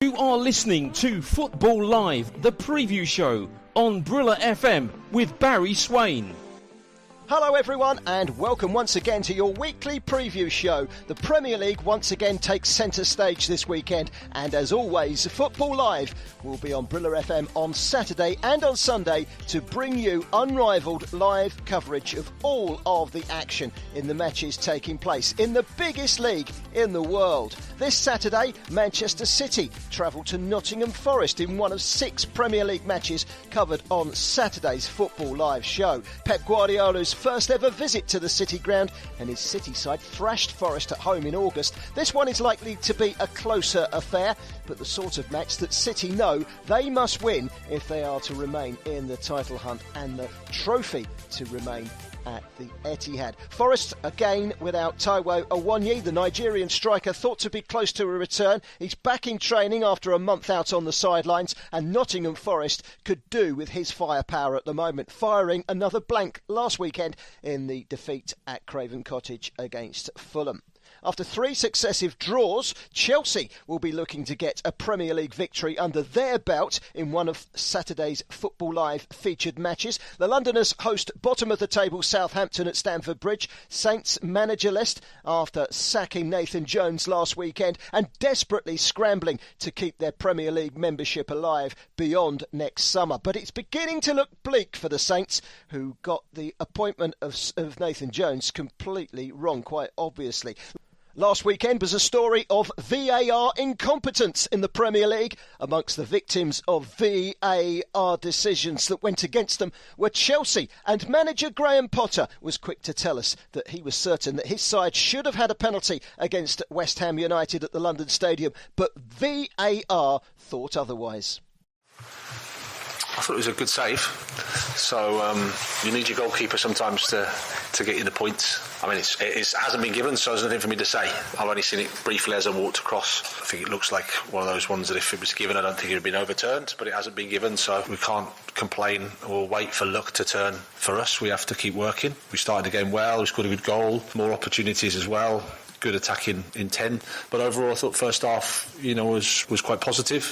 You are listening to Football Live, the preview show on Brilla FM with Barry Swain. Hello everyone and welcome once again to your weekly preview show. The Premier League once again takes centre stage this weekend, and as always, Football Live will be on Brilla FM on Saturday and on Sunday to bring you unrivalled live coverage of all of the action in the matches taking place in the biggest league in the world. This Saturday, Manchester City travel to Nottingham Forest in one of 6 Premier League matches covered on Saturday's Football Live show. Pep Guardiola's first ever visit to the City ground, and his City side thrashed Forest at home in August. This one is likely to be a closer affair, but the sort of match that City know they must win if they are to remain in the title hunt and the trophy to remain at the Etihad. Forest again without Taiwo Awoniyi, the Nigerian striker thought to be close to a return. He's back in training after a month out on the sidelines, and Nottingham Forest could do with his firepower at the moment, firing another blank last weekend in the defeat at Craven Cottage against Fulham. After 3 successive draws, Chelsea will be looking to get a Premier League victory under their belt in one of Saturday's Football Live featured matches. The Londoners host bottom-of-the-table Southampton at Stamford Bridge. Saints managerless after sacking Nathan Jones last weekend and desperately scrambling to keep their Premier League membership alive beyond next summer. But it's beginning to look bleak for the Saints, who got the appointment of Nathan Jones completely wrong, quite obviously. Last weekend was a story of VAR incompetence in the Premier League. Amongst the victims of VAR decisions that went against them were Chelsea, and manager Graham Potter was quick to tell us that he was certain that his side should have had a penalty against West Ham United at the London Stadium, but VAR thought otherwise. I thought it was a good save. So you need your goalkeeper sometimes to get you the points. I mean, it hasn't been given, so there's nothing for me to say. I've only seen it briefly as I walked across. I think it looks like one of those ones that if it was given, I don't think it would have been overturned, but it hasn't been given, so we can't complain or wait for luck to turn for us. We have to keep working. We started the game well, we scored a good goal, more opportunities as well. Good attacking intent, but overall I thought first half, was quite positive.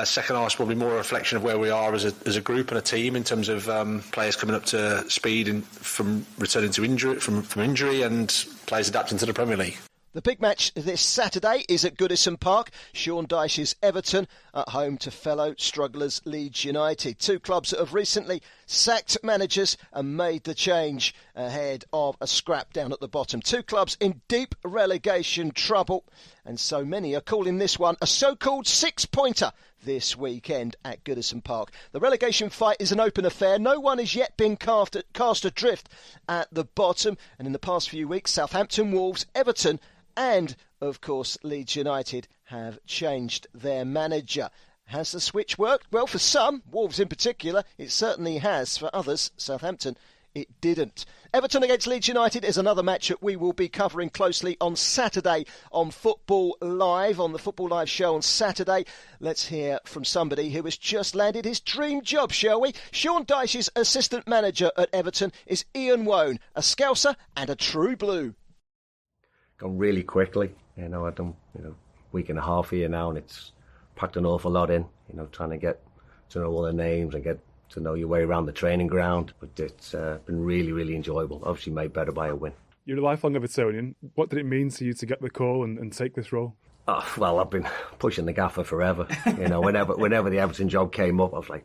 Second half was probably more a reflection of where we are as a group and a team in terms of players coming up to speed and from returning to injury from injury, and players adapting to the Premier League. The big match this Saturday is at Goodison Park. Sean Dyche's Everton at home to fellow strugglers Leeds United. 2 clubs that have recently sacked managers and made the change ahead of a scrap down at the bottom. 2 clubs in deep relegation trouble, and so many are calling this one a so-called 6-pointer this weekend at Goodison Park. The relegation fight is an open affair. No one has yet been cast adrift at the bottom, and in the past few weeks, Southampton, Wolves, Everton and, of course, Leeds United have changed their manager. Has the switch worked? Well, for some, Wolves in particular, it certainly has. For others, Southampton, it didn't. Everton against Leeds United is another match that we will be covering closely on Saturday on Football Live, on the Football Live show on Saturday. Let's hear from somebody who has just landed his dream job, shall we? Sean Dyche's assistant manager at Everton is Ian Wone, a Scouser and a true blue. Gone really quickly. I've done week and a half here now, and it's packed an awful lot in. Trying to get to know all the names and get to know your way around the training ground. But it's been really, really enjoyable. Obviously made better by a win. You're a lifelong Evertonian. What did it mean to you to get the call and take this role? Oh, well, I've been pushing the gaffer forever. Whenever the Everton job came up, I was like,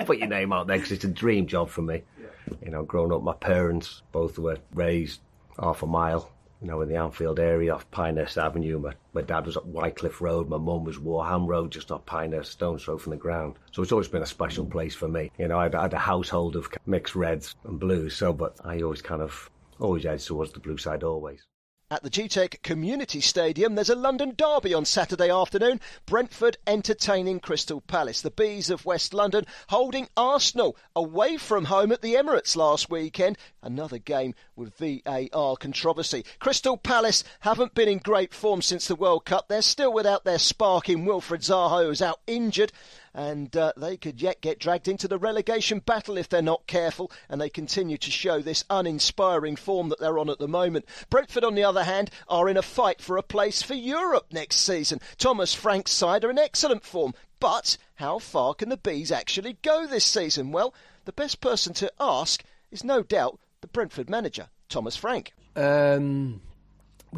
put your name out there, because it's a dream job for me. Yeah. Growing up, my parents both were raised half a mile in the Anfield area off Pinehurst Avenue. My dad was at Wycliffe Road, my mum was Warham Road, just off Pinehurst, stone's throw from the ground. So it's always been a special place for me. I had a household of mixed reds and blues, but I always edged towards the blue side always. At the GTEC Community Stadium, there's a London derby on Saturday afternoon. Brentford entertaining Crystal Palace. The Bees of West London holding Arsenal away from home at the Emirates last weekend. Another game with VAR controversy. Crystal Palace haven't been in great form since the World Cup. They're still without their spark in Wilfred Zaha, who's out injured. and they could yet get dragged into the relegation battle if they're not careful, and they continue to show this uninspiring form that they're on at the moment. Brentford, on the other hand, are in a fight for a place for Europe next season. Thomas Frank's side are in excellent form, but how far can the Bees actually go this season? Well, the best person to ask is no doubt the Brentford manager, Thomas Frank. We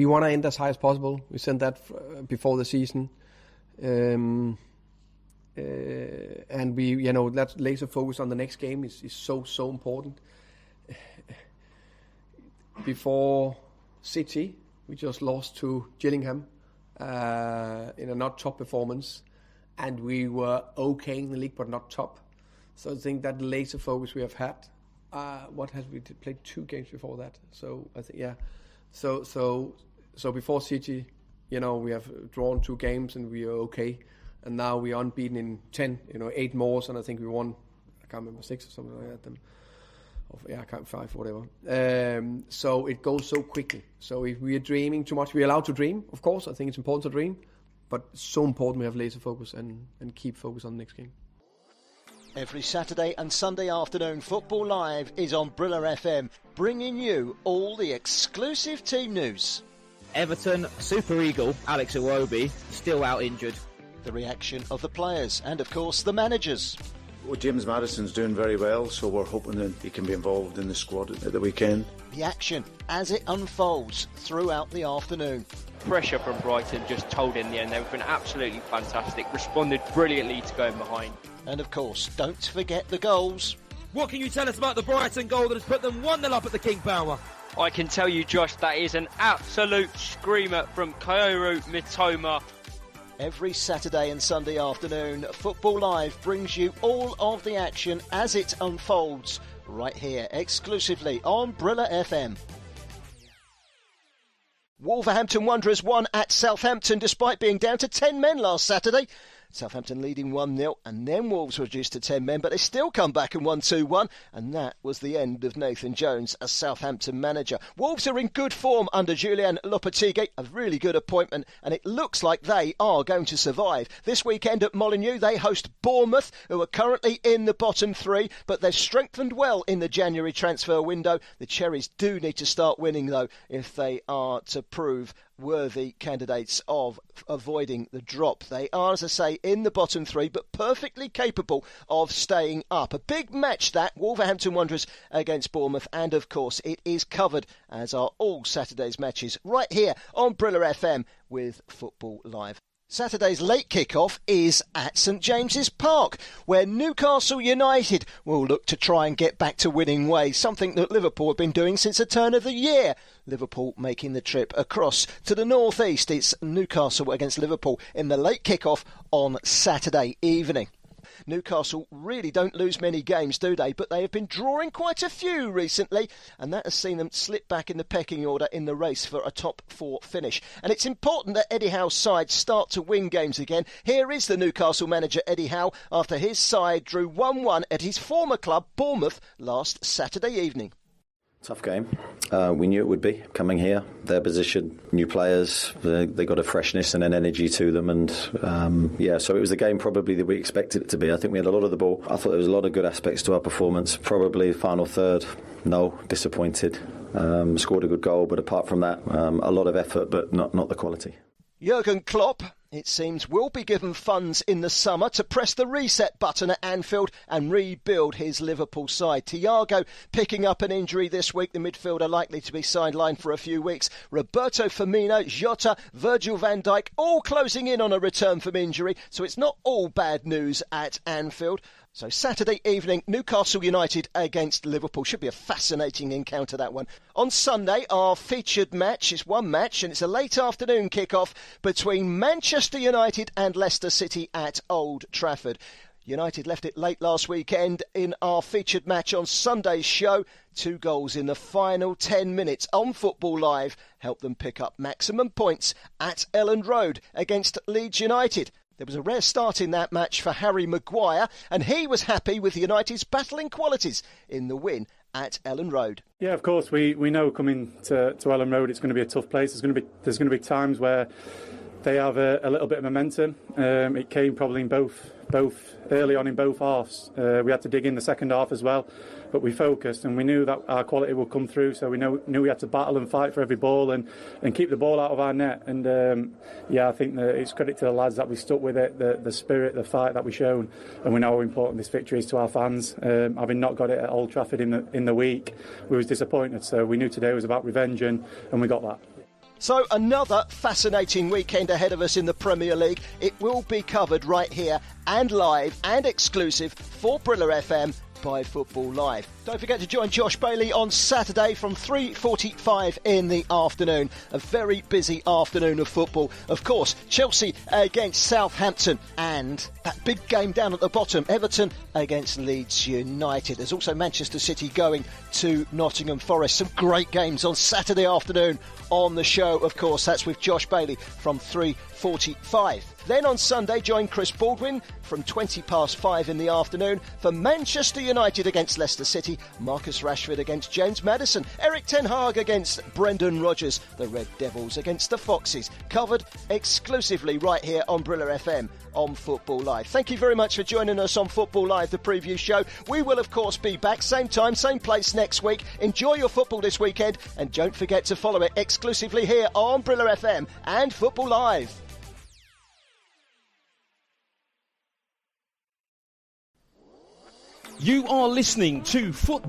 want to end as high as possible. We said that before the season. And we, that laser focus on the next game is so important. Before City, we just lost to Gillingham in a not top performance, and we were okay in the league but not top. So I think that laser focus we have had. What has we played 2 games before that? So I think So before City, we have drawn 2 games and we are okay. And now we are unbeaten in 10, 8 more, and I think we won, I can't remember, 6 or something like that. I can't 5, whatever. So it goes so quickly. So if we are dreaming too much, we're allowed to dream, of course. I think it's important to dream. But it's so important we have laser focus and keep focus on the next game. Every Saturday and Sunday afternoon, Football Live is on Brilla FM, bringing you all the exclusive team news. Everton Super Eagle Alex Iwobi still out injured. The reaction of the players and, of course, the managers. Well, James Maddison's doing very well, so we're hoping that he can be involved in the squad at the weekend. The action as it unfolds throughout the afternoon. Pressure from Brighton just told in the end. They've been absolutely fantastic, responded brilliantly to going behind. And, of course, don't forget the goals. What can you tell us about the Brighton goal that has put them 1-0 up at the King Power? I can tell you, Josh, that is an absolute screamer from Kaoru Mitoma. Every Saturday and Sunday afternoon, Football Live brings you all of the action as it unfolds, right here, exclusively on Brilla FM. Wolverhampton Wanderers won at Southampton despite being down to 10 men last Saturday. Southampton leading 1-0, and then Wolves reduced to 10 men, but they still come back and won 2-1, and that was the end of Nathan Jones as Southampton manager. Wolves are in good form under Julian Lopetegui, a really good appointment, and it looks like they are going to survive. This weekend at Molineux, they host Bournemouth, who are currently in the bottom 3, but they've strengthened well in the January transfer window. The Cherries do need to start winning, though, if they are to prove worthy candidates of avoiding the drop. They are, as I say, in the bottom 3, but perfectly capable of staying up. A big match, that, Wolverhampton Wanderers against Bournemouth, and of course it is covered, as are all Saturday's matches, right here on Brilla FM with Football Live. Saturday's late kick-off is at St James's Park, where Newcastle United will look to try and get back to winning ways, something that Liverpool have been doing since the turn of the year. Liverpool making the trip across to the northeast. It's Newcastle against Liverpool in the late kick-off on Saturday evening. Newcastle really don't lose many games, do they? But they have been drawing quite a few recently, and that has seen them slip back in the pecking order in the race for a top 4 finish. And it's important that Eddie Howe's side start to win games again. Here is the Newcastle manager, Eddie Howe, after his side drew 1-1 at his former club, Bournemouth, last Saturday evening. Tough game. We knew it would be coming here. Their position, new players, they got a freshness and an energy to them, and so it was the game probably that we expected it to be. I think we had a lot of the ball. I thought there was a lot of good aspects to our performance. Probably final third, no, disappointed. Scored a good goal, but apart from that, a lot of effort, but not the quality. Jurgen Klopp, it seems, will be given funds in the summer to press the reset button at Anfield and rebuild his Liverpool side. Thiago picking up an injury this week. The midfielder likely to be sidelined for a few weeks. Roberto Firmino, Jota, Virgil van Dijk all closing in on a return from injury. So it's not all bad news at Anfield. So Saturday evening, Newcastle United against Liverpool. Should be a fascinating encounter, that one. On Sunday, our featured match is one match, and it's a late afternoon kick-off between Manchester United and Leicester City at Old Trafford. United left it late last weekend in our featured match on Sunday's show. 2 goals in the final 10 minutes on Football Live helped them pick up maximum points at Elland Road against Leeds United. There was a rare start in that match for Harry Maguire, and he was happy with United's battling qualities in the win at Elland Road. Yeah, of course, we know coming to Elland Road it's going to be a tough place. There's going to be times where they have a little bit of momentum. It came probably in both both early on in both halves. We had to dig in the second half as well, but we focused and we knew that our quality would come through, so we knew we had to battle and fight for every ball and keep the ball out of our net. And I think that it's credit to the lads that we stuck with it, the spirit, the fight that we shown, and we know how important this victory is to our fans. Having not got it at Old Trafford in the week, we was disappointed, so we knew today was about revenge and we got that. So another fascinating weekend ahead of us in the Premier League. It will be covered right here and live and exclusive for Brilla FM by Football Live. Don't forget to join Josh Bailey on Saturday from 3:45 in the afternoon. A very busy afternoon of football. Of course, Chelsea against Southampton and that big game down at the bottom, Everton against Leeds United. There's also Manchester City going to Nottingham Forest. Some great games on Saturday afternoon on the show, of course. That's with Josh Bailey from 3:45. Then on Sunday, join Chris Baldwin from 5:20 in the afternoon for Manchester United against Leicester City, Marcus Rashford against James Maddison, Eric Ten Hag against Brendan Rodgers, the Red Devils against the Foxes. Covered exclusively right here on Brilla FM on Football Live. Thank you very much for joining us on Football Live, the preview show. We will, of course, be back same time, same place next week. Enjoy your football this weekend and don't forget to follow it exclusively here on Brilla FM and Football Live. You are listening to Football